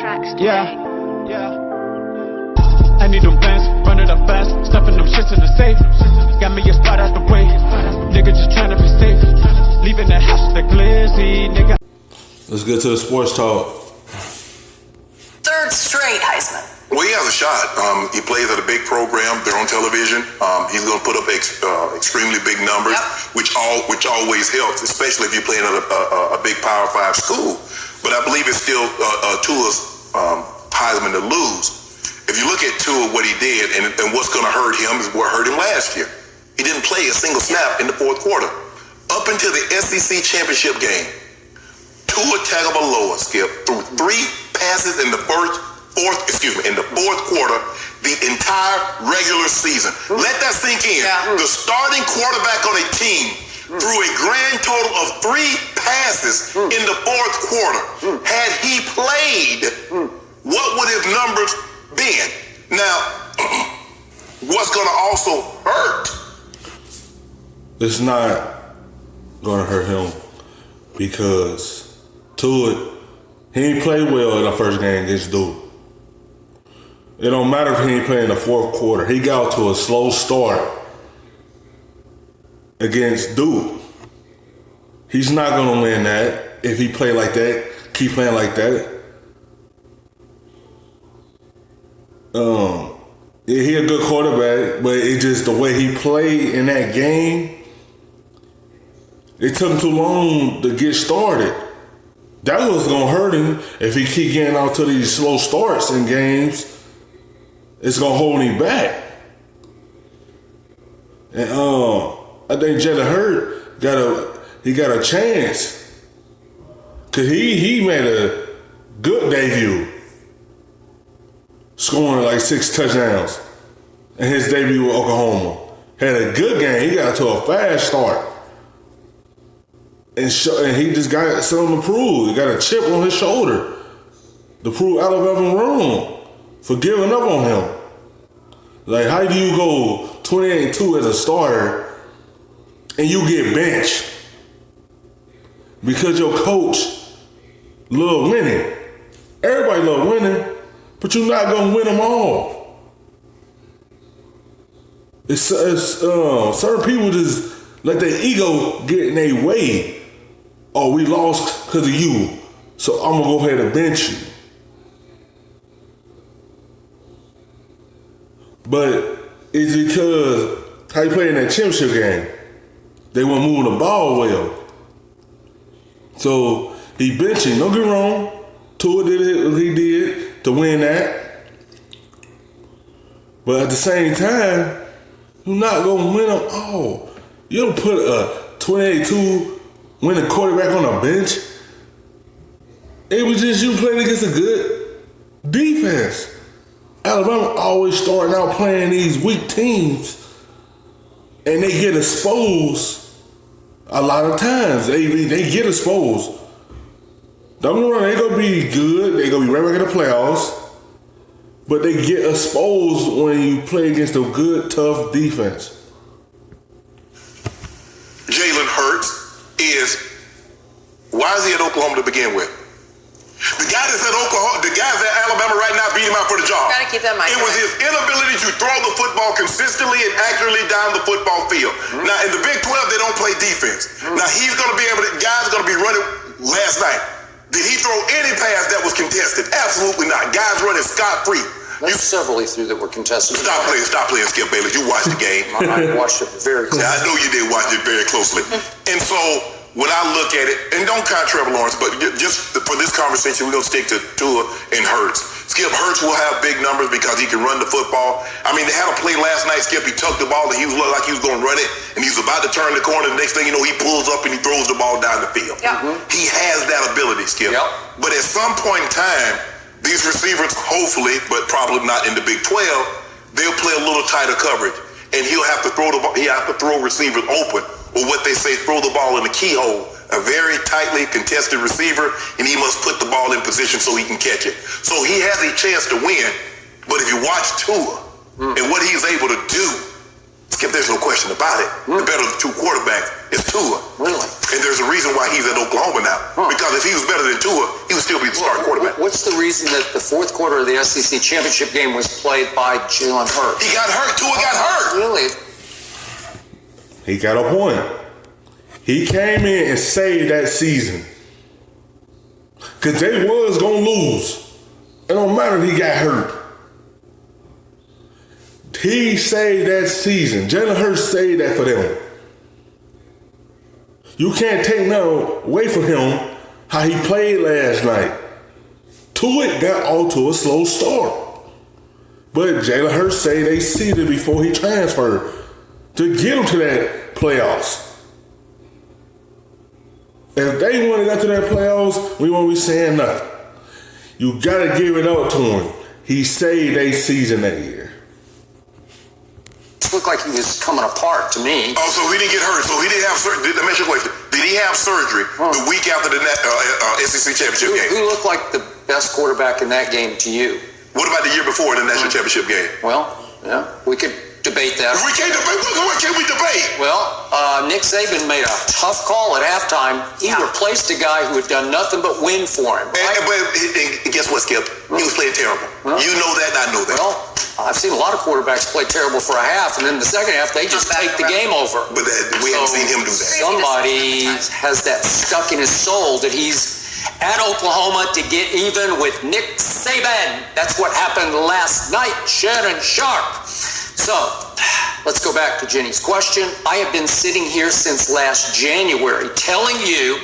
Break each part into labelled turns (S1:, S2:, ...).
S1: tracks today.
S2: Yeah. I need them bands, run it up fast, stuffing them shits in the safe. Got me a spot out the way, nigga just trying to be safe. Leaving the house with the glizzy, nigga.
S3: Let's get to the sports talk.
S4: Third straight Heisman.
S5: Well, he has a shot. He plays at a big program. They're on television. He's going to put up extremely big numbers, which always helps, especially if you're playing at a big Power 5 school. But I believe it's still Tua's Heisman to lose. If you look at Tua, what he did, and what's going to hurt him is what hurt him last year. He didn't play a single snap in the fourth quarter. Up until the SEC championship game, Tua Tagovailoa, Skip, threw 3 passes in the fourth quarter, the entire regular season. Let that sink in. Yeah. The starting quarterback on a team threw a grand total of 3 passes in the fourth quarter. Had he played, what would his numbers been? Now, what's going to also hurt?
S3: It's not going to hurt him because Tua, he ain't played well in the first game against Duke. It don't matter if he ain't playing the fourth quarter. He got to a slow start against Duke. He's not going to win that if he play like that, keep playing like that. Yeah, he a good quarterback, but it just the way he played in that game, it took him too long to get started. That was gonna hurt him if he keep getting out to these slow starts in games. It's gonna hold him back. And I think Jalen Hurts got a chance, cause he made a good debut, scoring like 6 touchdowns in his debut with Oklahoma. Had a good game. He got to a fast start. And he just got something to prove. He got a chip on his shoulder to prove Alabama wrong for giving up on him. Like, how do you go 28-2 as a starter and you get benched because your coach love winning? Everybody love winning, but you're not gonna win them all. It's certain people just let their ego get in their way. Oh, we lost because of you, so I'm gonna go ahead and bench you. But it's because how you play in that championship game, they weren't moving the ball well. So he benching. Don't get me wrong. Tua did what he did to win that. But at the same time, you're not going to win them all. You don't put a 28-2 winning quarterback on a bench. It was just you playing against a good defense. Alabama always starting out playing these weak teams, and they get exposed a lot of times. They get exposed. Don't get me wrong, they gonna be good. They gonna be right back in the playoffs. But they get exposed when you play against a good, tough defense.
S5: Jalen Hurts why is he at Oklahoma to begin with? The guy that's at Oklahoma, the guys at Alabama right now beat him out for the job.
S4: Gotta keep that in mind.
S5: It was his inability to throw the football consistently and accurately down the football field. Now in the Big 12, they don't play defense. Now he's gonna be able to, guys gonna be running last night. Did he throw any pass that was contested? Absolutely not. Guys running scot-free.
S6: There's several he threw that were contested.
S5: Stop playing, Skip Bayless. You watched the game.
S6: I watched it very closely.
S5: Yeah, I know you did watch it very closely. And so when I look at it, and don't count Trevor Lawrence, but just for this conversation, we're gonna stick to Tua and Hurts. Skip, Hurts will have big numbers because he can run the football. I mean, they had a play last night, Skip, he tucked the ball and he was like he was gonna run it, and he's about to turn the corner. The next thing you know, he pulls up and he throws the ball down the field. He has that ability, Skip. But at some point in time, these receivers, hopefully, but probably not in the Big 12, they'll play a little tighter coverage, and he'll have to throw the ball. He have to throw receivers open, or what they say, throw the ball in the keyhole. A very tightly contested receiver, and he must put the ball in position so he can catch it. So he has a chance to win. But if you watch Tua and what he's able to do, Skip, there's no question about it. The better of the two quarterbacks is Tua.
S6: Really?
S5: And there's a reason why he's at Oklahoma now. Because if he was better than Tua, he would still be the starting quarterback.
S6: What's the reason that the fourth quarter of the SEC championship game was played by Jalen Hurts?
S5: He got hurt. Tua got hurt.
S6: Really?
S3: He got a point. He came in and saved that season. Because they was going to lose. It don't matter if he got hurt. He saved that season. Jalen Hurts saved that for them. You can't take nothing away from him how he played last night. Tua got off to a slow start. But Jalen Hurts saved their season before he transferred to get him to that playoffs. If they want to get to that playoffs, we won't be saying nothing. You got to give it up to him. He saved their season that year.
S6: It looked like he was coming apart to me.
S5: Oh, so he didn't get hurt. So he didn't have surgery. Let me ask you a question. Did he have surgery the week after the SEC championship game?
S6: Who looked like the best quarterback in that game to you?
S5: What about the year before in the national championship game?
S6: Well, yeah, we could debate that.
S5: We can't debate. What can we debate?
S6: Well, Nick Saban made a tough call at halftime. He replaced a guy who had done nothing but win for him. Right?
S5: And guess what, Skip? He was playing terrible. You know that, and I know that.
S6: Well, I've seen a lot of quarterbacks play terrible for a half, and then the second half, they just take the game over.
S5: But we haven't seen him do that.
S6: Somebody has that stuck in his soul that he's at Oklahoma to get even with Nick Saban. That's what happened last night, Shannon Sharp. So, let's go back to Jenny's question. I have been sitting here since last January telling you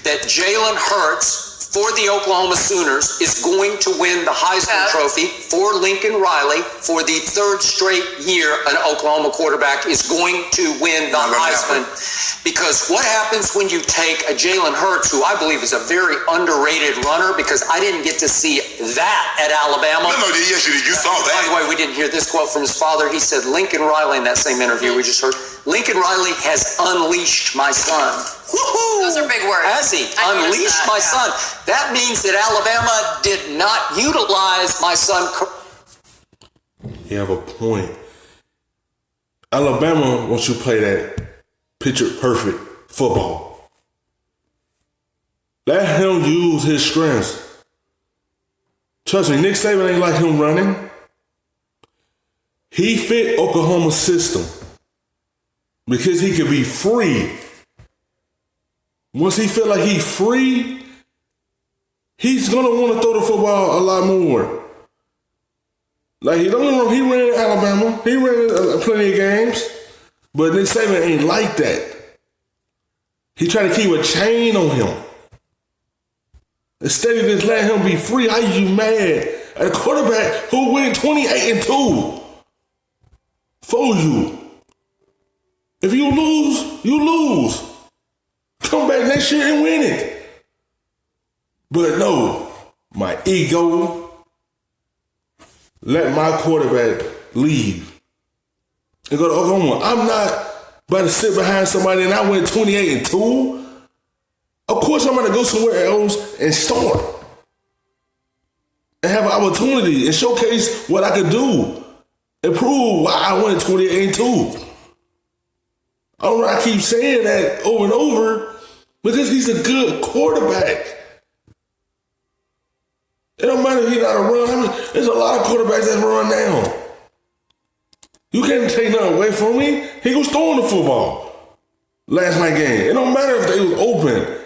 S6: that Jalen Hurts for the Oklahoma Sooners is going to win the Heisman Trophy for Lincoln Riley for the third straight year. An Oklahoma quarterback is going to win the Heisman. Because what happens when you take a Jalen Hurts, who I believe is a very underrated runner, because I didn't get to see that at Alabama.
S5: No, yes, you did. You saw that.
S6: By the way, we didn't hear this quote from his father. He said, Lincoln Riley, in that same interview we just heard, Lincoln Riley has unleashed my son. Woohoo!
S4: Those are big words.
S6: Has he? Unleashed my son. That means that Alabama did not utilize my son.
S3: You have a point. Alabama wants you to play that picture perfect football. Let him use his strengths. Trust me, Nick Saban ain't like him running. He fit Oklahoma's system because he could be free. Once he feel like he's free, he's gonna want to throw the football a lot more. Like he ran Alabama, he ran plenty of games, but Nick Saban ain't like that. He try to keep a chain on him. Instead of just letting him be free, how you mad at a quarterback who went 28-2 for you? If you lose, you lose. Come back next year and win it. But no, my ego let my quarterback leave and go to Oklahoma. I'm not about to sit behind somebody and I went 28-2. Of course I'm going to go somewhere else and start and have an opportunity and showcase what I could do and prove why I went 28-2. I don't know, I keep saying that over and over because he's a good quarterback. It don't matter if he's not a run. I mean, there's a lot of quarterbacks that run now. You can't take nothing away from me. He was throwing the football last night game. It don't matter if they was open.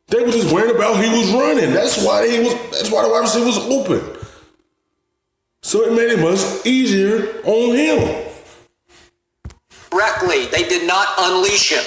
S3: They were just worried about he was running. That's why the wide receiver was open. So it made it much easier on him.
S6: Correctly, they did not unleash him.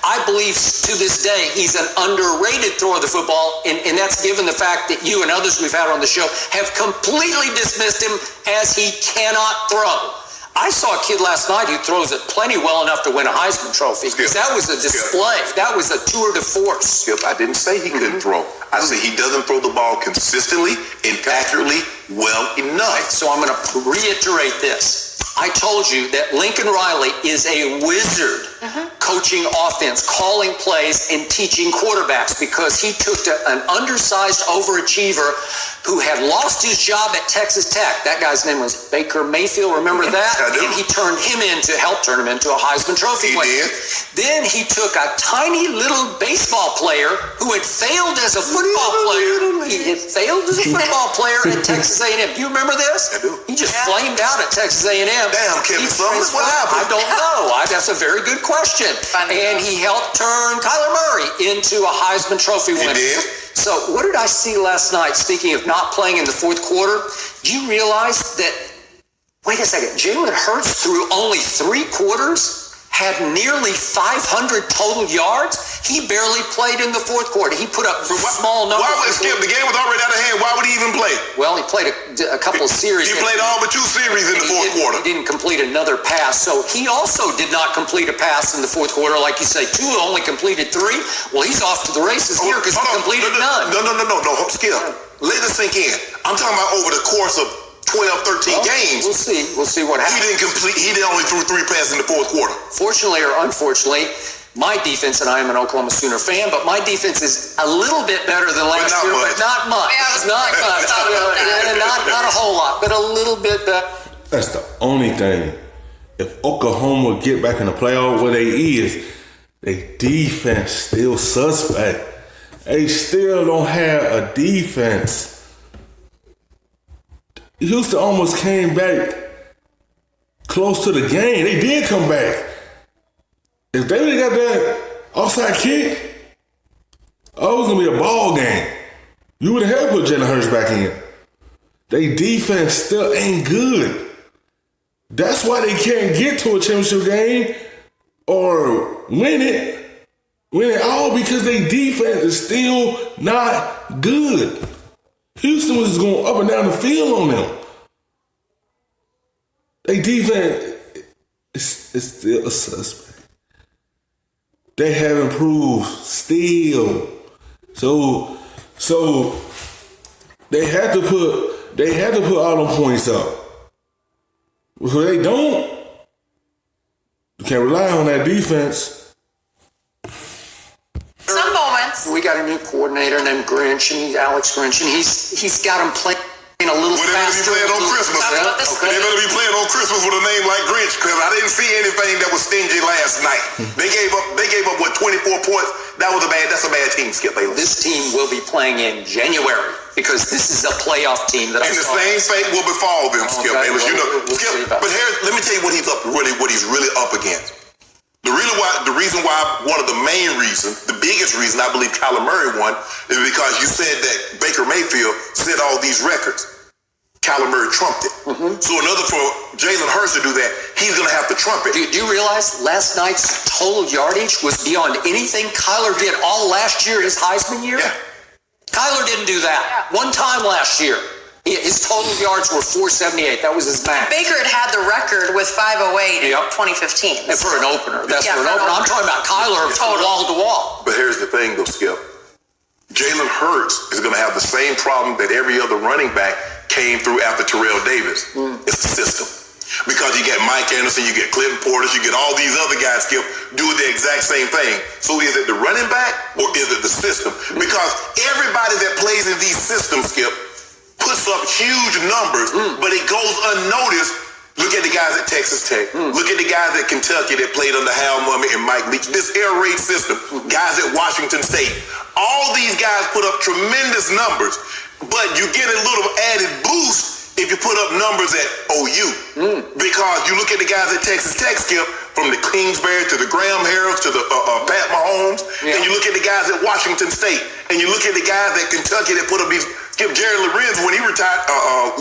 S6: I believe to this day he's an underrated thrower of the football, and that's given the fact that you and others we've had on the show have completely dismissed him as he cannot throw. I saw a kid last night who throws it plenty well enough to win a Heisman Trophy. That was a display. That was a tour de force.
S5: Skip, I didn't say he couldn't throw. I said he doesn't throw the ball consistently and accurately well enough.
S6: So I'm going to reiterate this. I told you that Lincoln Riley is a wizard coaching offense, calling plays and teaching quarterbacks because he took an undersized overachiever who had lost his job at Texas Tech. That guy's name was Baker Mayfield. Remember that?
S5: I do.
S6: And he helped turn him into a Heisman Trophy winner. Then he took a tiny little baseball player who had failed as a football player. He had failed as a football player at Texas A&M. Do you remember this?
S5: I do.
S6: He just flamed out at Texas A&M.
S5: Damn, Kevin Summers, what happened?
S6: I don't know. That's a very good question. And he helped turn Kyler Murray into a Heisman Trophy winner.
S5: He did.
S6: So what did I see last night, speaking of not playing in the fourth quarter? Do you realize that, wait a second, Jalen Hurts through only 3 quarters had nearly 500 total yards? He barely played in the fourth quarter. He put up small numbers.
S5: Why would Skip? The game was already out of hand. Why would he even play?
S6: Well, he played a couple of series.
S5: He played all but 2 series in the fourth quarter.
S6: He didn't complete another pass. So he also did not complete a pass in the fourth quarter. Like you say, Tua only completed 3. Well, he's off to the races here because he completed none.
S5: No, Skip. Let this sink in. I'm talking about over the course of 12, 13 games.
S6: We'll see what happens.
S5: He only threw 3 passes in the fourth quarter.
S6: Fortunately or unfortunately, my defense, and I am an Oklahoma Sooner fan, but my defense is a little bit better than last year, but not much. Not a whole lot, but a little bit better.
S3: That's the only thing. If Oklahoma get back in the playoff where they is, their defense still suspect. They still don't have a defense. Houston almost came back close to the game. They did come back. If they would have got that offside kick, it was going to be a ball game. You would have had to put Jalen Hurts back in. Their defense still ain't good. That's why they can't get to a championship game or win it all, because their defense is still not good. Houston was going up and down the field on them. Their defense is still a suspect. They have improved still. So they had to put all them points up. If they don't, you can't rely on that defense.
S4: Some moments.
S6: We got a new coordinator named Grinch, and Alex Grinch, and he's got him playing a little faster.
S5: They better be playing on Christmas. They better be playing on Christmas with a name like Grinch, because I didn't see anything that was stingy last night. They gave up what, 24 points? That's a bad team, Skip Bayless.
S6: This team will be playing in January, because this is a playoff team that
S5: and the same fate will befall them, Skip Bayless.
S6: We'll
S5: Skip, but here, let me tell you what he's really up against. The reason why, one of the main reasons, the biggest reason I believe Kyler Murray won is because you said that Baker Mayfield set all these records. Kyler Murray trumped it. Mm-hmm. So in order for Jalen Hurts to do that, he's going to have to trump it.
S6: Do you realize last night's total yardage was beyond anything Kyler did all last year, his Heisman year?
S5: Yeah.
S6: Kyler didn't do that. One time last year. His total yards were 478. That was his max.
S4: Baker had the record with 508 in 2015.
S6: And for an opener. That's for an opener. I'm talking about Kyler from wall to wall.
S5: But here's the thing, though, Skip. Jalen Hurts is going to have the same problem that every other running back came through after Terrell Davis. It's the system. Because you get Mike Anderson, you get Clinton Portis, you get all these other guys, Skip, do the exact same thing. So is it the running back or is it the system? Because everybody that plays in these systems, Skip, puts up huge numbers, but it goes unnoticed. Look at the guys at Texas Tech. Look at the guys at Kentucky that played under Hal Mumme and Mike Leach. This air raid system. Guys at Washington State. All these guys put up tremendous numbers, but you get a little added boost if you put up numbers at OU. Because you look at the guys at Texas Tech, Skip, from the Kingsbury to the Graham Harrells to the Pat Mahomes, and you look at the guys at Washington State, and you look at the guys at Kentucky that put up these. Skip, Jerry Lorenz, when he retired,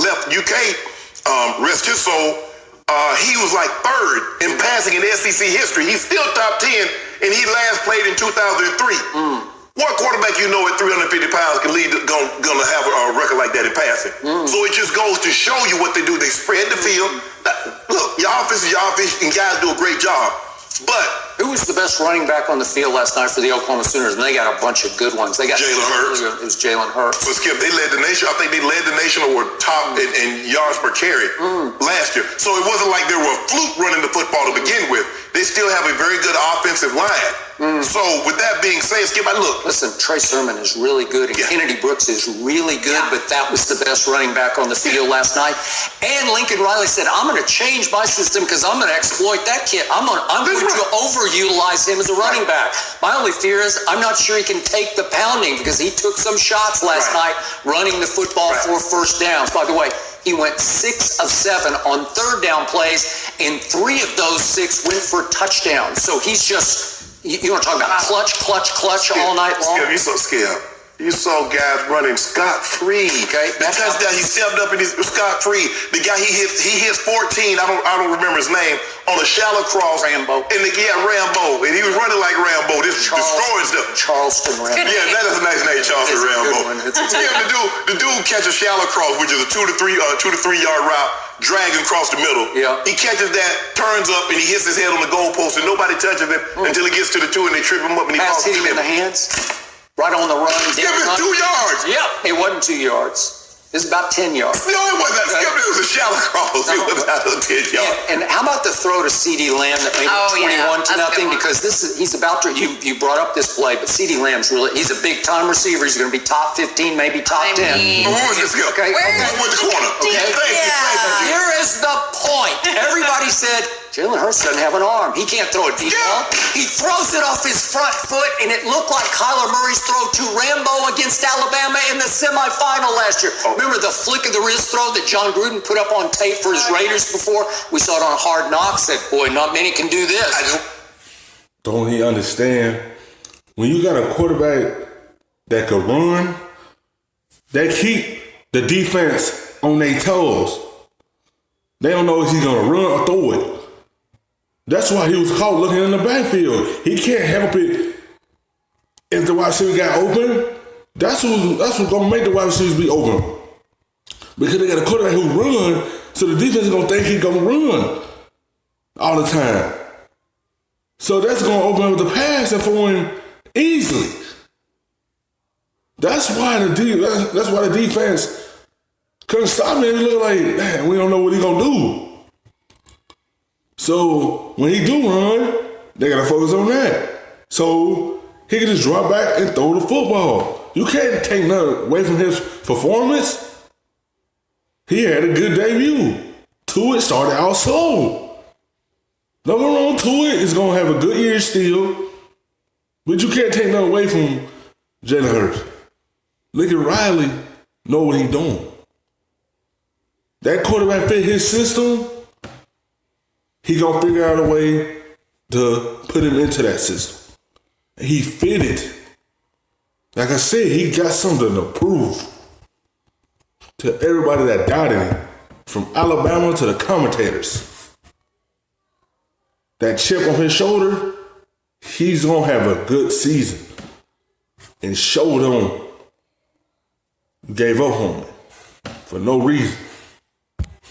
S5: left UK, rest his soul, he was like 3rd in passing in SEC history. He's still top 10, and he last played in 2003. What quarterback you know at 350 pounds can gonna have a record like that in passing? So it just goes to show you what they do. They spread the field. Look, your offense is your offense, and guys do a great job. But
S6: Who was the best running back on the field last night for the Oklahoma Sooners? And they got a bunch of good ones. They got
S5: Jalen Hurts.
S6: It was Jalen Hurts.
S5: But Skip, they led the nation. I think they led the nation or were top in yards per carry last year. So it wasn't like they were a fluke running the football to begin with. They still have a very good offensive line. So with that being said, Skip, look.
S6: Listen, Trey Sermon is really good, and Kennedy Brooks is really good, but that was the best running back on the field last night. And Lincoln Riley said, I'm going to change my system because I'm going to exploit that kid. I'm going to overutilize him as a running back. My only fear is I'm not sure he can take the pounding because he took some shots last night running the football for first downs. By the way, he went 6 of 7 on third down plays, and 3 of those 6 went for touchdowns. So he's just, you want to talk about clutch all night long?
S5: Skip, you so scared. You saw guys running scot-free.
S6: Okay,
S5: The touchdown, he stepped up and he's scot-free. The guy he hits 14. I don't remember his name on a shallow cross.
S6: Rambo.
S5: And Rambo, and he was running like Rambo. This destroying stuff.
S6: Charleston Rambo.
S5: Yeah, that is a nice name, Charleston Rambo. The dude catch a shallow cross, which is a 2 to 3 yard route, dragging across the middle.
S6: Yeah.
S5: He catches that, turns up, and he hits his head on the goalpost, and nobody touches him until he gets to the 2, and they trip him up, and he
S6: Pass
S5: falls
S6: hit him in the hands. Right on the run.
S5: Skip, it's 2 yards.
S6: Yep. It wasn't 2 yards. It was about 10 yards.
S5: No, it wasn't. Skip, it was a shallow cross. It was about 10 yards.
S6: And how about the throw to C.D. Lamb that made it 21 to nothing? Because he's about to, you brought up this play, but C.D. Lamb's he's a big time receiver. He's going to be top 15, maybe top 10.
S5: Who was this, Skip?
S6: Okay.
S5: Where's the corner?
S6: Okay.
S5: Thank you.
S6: Here is the point. Everybody said, Jalen Hurts doesn't have an arm. He can't throw a deep ball. He throws it off his front foot, and it looked like Kyler Murray's throw to Rambo against Alabama in the semifinal last year. Remember the flick of the wrist throw that John Gruden put up on tape for his Raiders before? We saw it on Hard Knocks. Said, boy, not many can do this.
S3: Don't he understand? When you got a quarterback that could run, that keep the defense on their toes. They don't know if he's going to run or throw it. That's why he was caught looking in the backfield. He can't help it if the wide receiver got open. That's what's going to make the wide receivers be open. Because they got a quarterback who run, so the defense is going to think he's going to run all the time. So that's going to open up the passing for him easily. That's why the defense couldn't stop him. It looked like, man, we don't know what he's going to do. So when he do run, they got to focus on that. So he can just drop back and throw the football. You can't take nothing away from his performance. He had a good debut. Tua started out slow. Nothing wrong. Tua is going to have a good year still. But you can't take nothing away from Jalen Hurts. Lincoln Riley know what he's doing. That quarterback fit his system. He gonna figure out a way to put him into that system. He fit it. Like I said, he got something to prove to everybody that doubted him, from Alabama to the commentators. That chip on his shoulder, he's gonna have a good season. And showed him, gave up on it for no reason.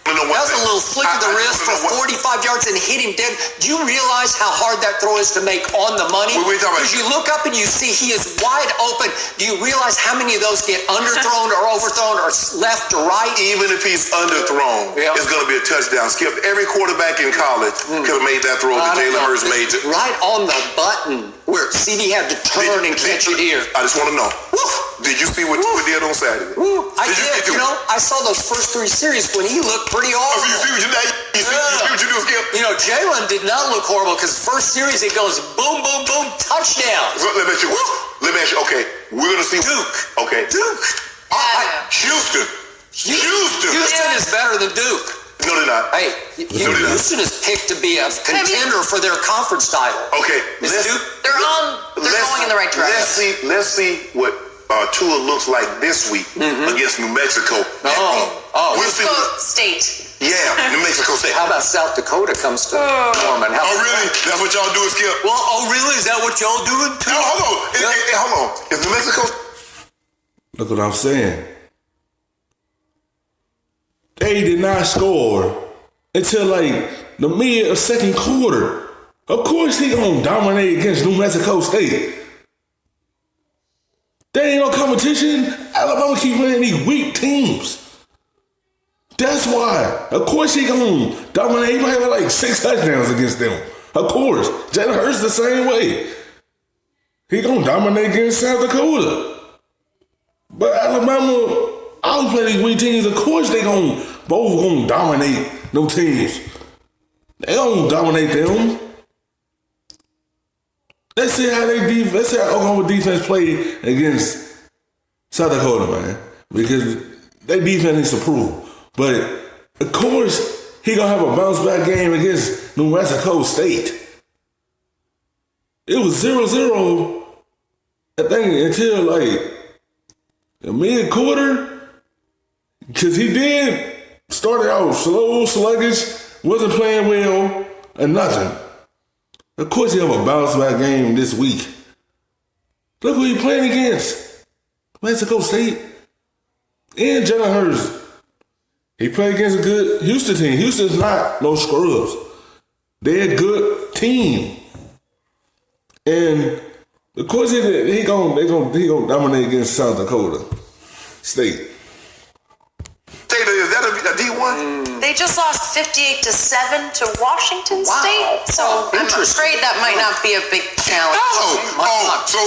S6: That was a little flick of the wrist for 45 yards and hit him dead. Do you realize how hard that throw is to make on the money? Because you look up and you see he is wide open. Do you realize how many of those get underthrown or overthrown or left to right?
S5: Even if he's underthrown, it's going to be a touchdown. Skip, every quarterback in college could have made that throw that Jalen Hurts made.
S6: Right on the button where CD had to turn and catch it here.
S5: I just want to know. Did you see what Tua did on Saturday?
S6: I did. You know, I saw those first 3 series when he looked pretty awesome.
S5: You see what you do, Skip?
S6: You know, Jalen did not look horrible because first series it goes boom, boom, boom, touchdown.
S5: Let me ask you, okay, we're going to see
S6: Duke.
S5: Okay.
S6: Duke.
S5: Houston
S6: is better than Duke.
S5: No, they're not.
S6: Hey, Houston is picked to be a contender for their conference title.
S5: Okay.
S4: They're going in the right direction.
S5: Let's see what Tua looks like this week against New Mexico. We'll see.
S4: State.
S5: Yeah, New Mexico State.
S6: How about South Dakota comes to Norman?
S5: Really? That's what y'all do, Skip?
S6: Well, really? Is that what y'all doing too?
S5: No, hold on. Is New Mexico?
S3: Look what I'm saying. They did not score until like the mid of second quarter Of course he gonna dominate against New Mexico State. There ain't no competition. Alabama keep playing these weak teams. That's why. Of course he gonna dominate. He might have like 6 touchdowns against them. Of course. Jalen Hurts the same way. He gonna dominate against South Dakota. But Alabama, I don't play these weak teams. Of course they both gonna dominate them teams. They gonna dominate them. Let's see how Oklahoma defense played against South Dakota, man. Because their defense needs to prove. But of course, he gonna have a bounce back game against New Mexico State. It was 0-0, I think, until like the mid-quarter. Because he did start out slow, sluggish, wasn't playing well, and nothing. Of course, he have a bounce back game this week. Look who he playing against. Mexico State and Jalen Hurts. He played against a good Houston team. Houston's not no scrubs. They're a good team. And of course he gonna dominate against South Dakota State.
S5: Taylor, is that a D1?
S4: They just lost 58-7 to Washington State. So I'm afraid that might not be a big challenge.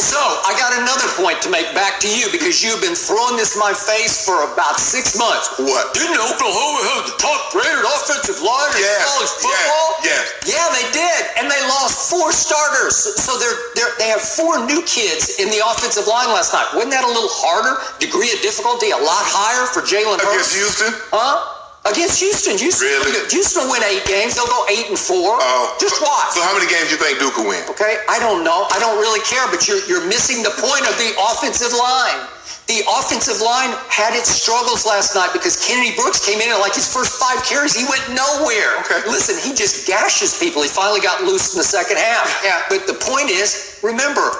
S6: So I got another point to make back to you because you've been throwing this in my face for about 6 months.
S5: What?
S6: Didn't Oklahoma have the top-rated offensive line in college football?
S5: Yes.
S6: Yeah, they did, and they lost 4 starters. So they have 4 new kids in the offensive line last night. Wasn't that a little harder? Degree of difficulty a lot higher for Jalen Hurts?
S5: Against Houston?
S6: Huh? Against Houston.
S5: Really?
S6: Houston will win 8 games. They'll go 8-4. Just watch.
S5: So how many games do you think Duke will win?
S6: Okay, I don't know. I don't really care, but you're missing the point of the offensive line. The offensive line had its struggles last night because Kennedy Brooks came in and like his first 5 carries, he went nowhere.
S5: Okay.
S6: Listen, he just gashes people. He finally got loose in the second half.
S4: Yeah.
S6: But the point is, remember,